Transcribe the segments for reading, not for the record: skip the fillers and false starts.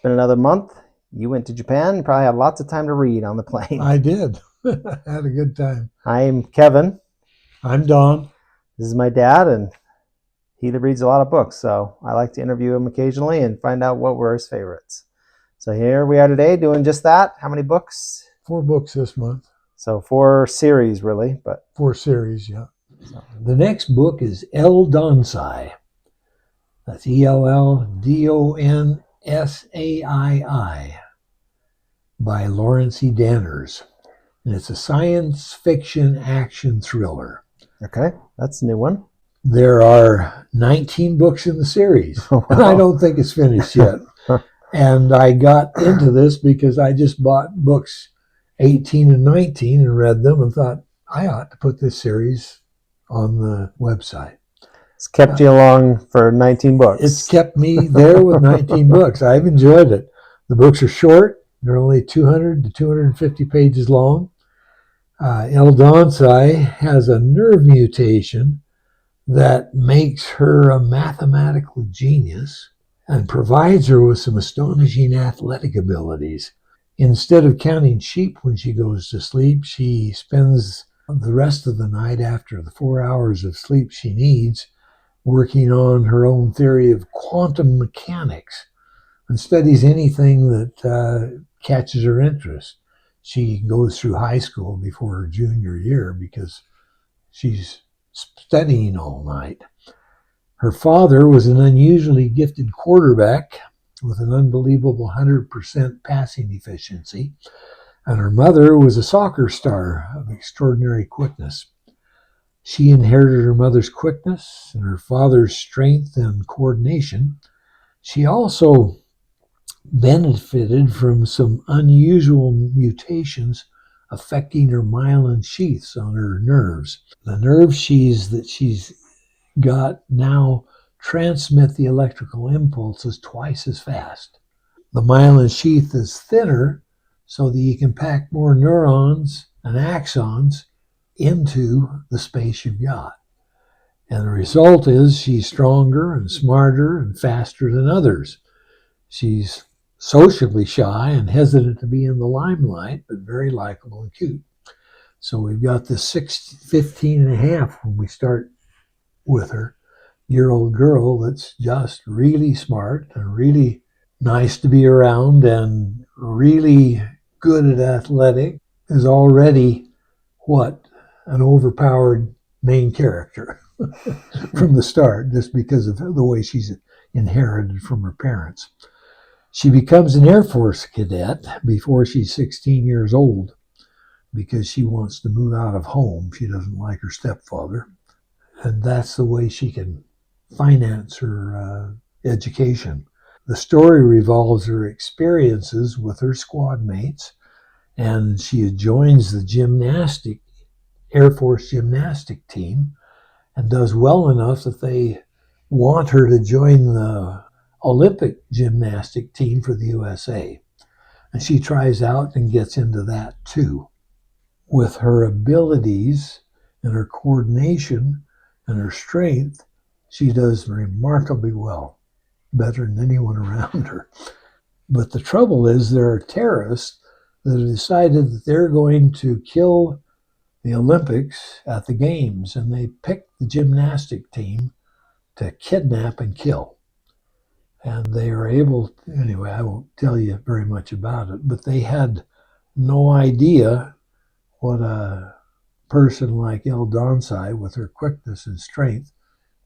been another month. You went to Japan. You probably had lots of time to read on the plane. I did. Had a good time. I'm Kevin. I'm Don. This is my dad, and he reads a lot of books, so I like to interview him occasionally and find out what were his favorites. So here we are today doing just that. How many books? 4 books this month. So 4 series, really, but 4 series, yeah. So. The next book is Ell Donsaii. That's Ell Donsaii by Laurence E. Dahners. And it's a science fiction action thriller. Okay, that's a new one. There are 19 books in the series. Wow. And I don't think it's finished yet. And I got into this because I just bought books 18 and 19 and read them and thought, I ought to put this series on the website. It's kept you along for 19 books. It's kept me there with 19 books. I've enjoyed it. The books are short. They're only 200 to 250 pages long. Ell Donsaii has a nerve mutation that makes her a mathematical genius and provides her with some astonishing athletic abilities. Instead of counting sheep when she goes to sleep, she spends the rest of the night after the 4 hours of sleep she needs working on her own theory of quantum mechanics and studies anything that catches her interest. She goes through high school before her junior year because she's studying all night. Her father was an unusually gifted quarterback with an unbelievable 100% passing efficiency, and her mother was a soccer star of extraordinary quickness. She inherited her mother's quickness and her father's strength and coordination. She also benefited from some unusual mutations affecting her myelin sheaths on her nerves. The nerve sheaths that she's got now transmit the electrical impulses twice as fast. The myelin sheath is thinner so that you can pack more neurons and axons into the space you've got. And the result is she's stronger and smarter and faster than others. She's socially shy and hesitant to be in the limelight, but very likable and cute. So we've got this 15 and a half when we start with her, year-old girl that's just really smart and really nice to be around and really good at athletic, is already an overpowered main character from the start, just because of the way she's inherited from her parents. She becomes an Air Force cadet before she's 16 years old because she wants to move out of home. She doesn't like her stepfather. And that's the way she can finance her education. The story revolves her experiences with her squad mates, and she joins the Air Force gymnastic team and does well enough that they want her to join the Olympic gymnastic team for the USA. And she tries out and gets into that too. With her abilities and her coordination and her strength, she does remarkably well, better than anyone around her. But the trouble is there are terrorists that have decided that they're going to kill the Olympics at the games, and they picked the gymnastic team to kidnap and kill. And they are able, anyway, I won't tell you very much about it, but they had no idea what a person like Ell Donsaii, with her quickness and strength,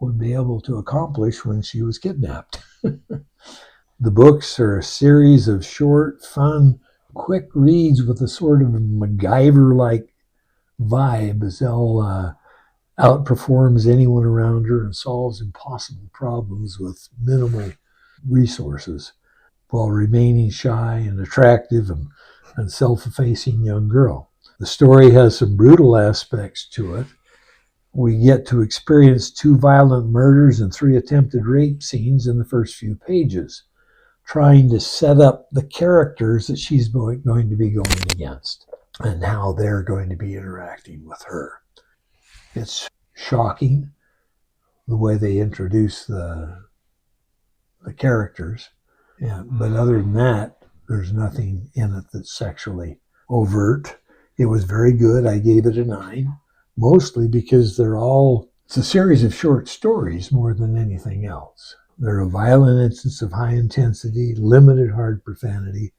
would be able to accomplish when she was kidnapped. The books are a series of short, fun, quick reads with a sort of MacGyver-like vibe as Elle outperforms anyone around her and solves impossible problems with minimal resources while remaining shy and attractive and self-effacing young girl. The story has some brutal aspects to it. We get to experience 2 violent murders and 3 attempted rape scenes in the first few pages, trying to set up the characters that she's going to be going against and how they're going to be interacting with her. It's shocking the way they introduce the characters. Yeah, but other than that, there's nothing in it that's sexually overt. It was very good. I gave it a 9, mostly because it's a series of short stories more than anything else. They're a violent instance of high intensity, limited hard profanity,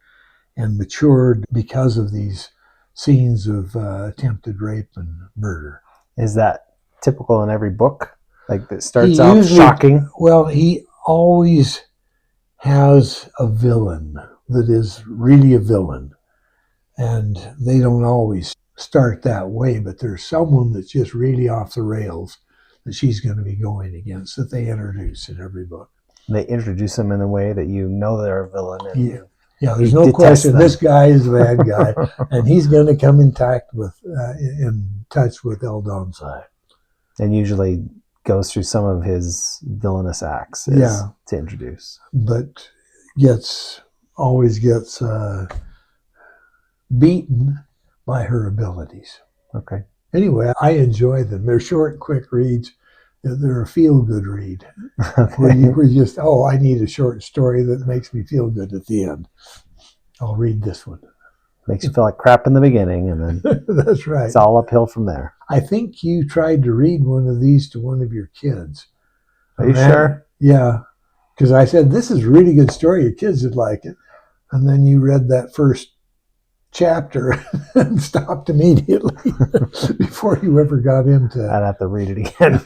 and matured because of these scenes of attempted rape and murder. Is that typical in every book? Like it starts He off usually, shocking. well, he always has a villain that is really a villain. And they don't always start that way, but there's someone that's just really off the rails that she's going to be going against that they introduce in every book. They introduce them in a way that you know they're a villain. And yeah, there's no question. them. This guy is the bad guy, and he's going to come in touch with Ell Donsaii. And usually goes through some of his villainous acts to introduce. But always gets beaten by her abilities. Okay. Anyway, I enjoy them. They're short, quick reads. They're a feel-good read. Okay. Where you just, I need a short story that makes me feel good at the end. I'll read this one. Makes you feel like crap in the beginning, and then that's right. It's all uphill from there. I think you tried to read one of these to one of your kids. Are you sure? Yeah, because I said, this is a really good story. Your kids would like it. And then you read that first chapter and stopped immediately before you ever got into. I'd have to read it again.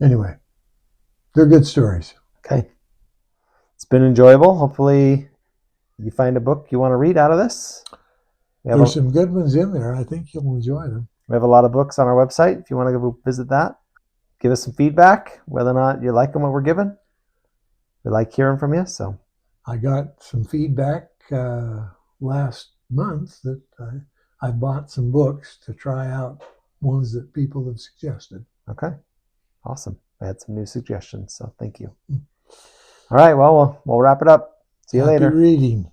Anyway, they're good stories. Okay. It's been enjoyable. Hopefully you find a book you want to read out of this. There's some good ones in there. I think you'll enjoy them. We have a lot of books on our website. If you want to go visit that, give us some feedback, whether or not you like them, what we're given. We like hearing from you. So I got some feedback last month that I bought some books to try out, ones that people have suggested. Okay. Awesome. I had some new suggestions, so thank you. All right, well, we'll wrap it up. See you later. Happy reading.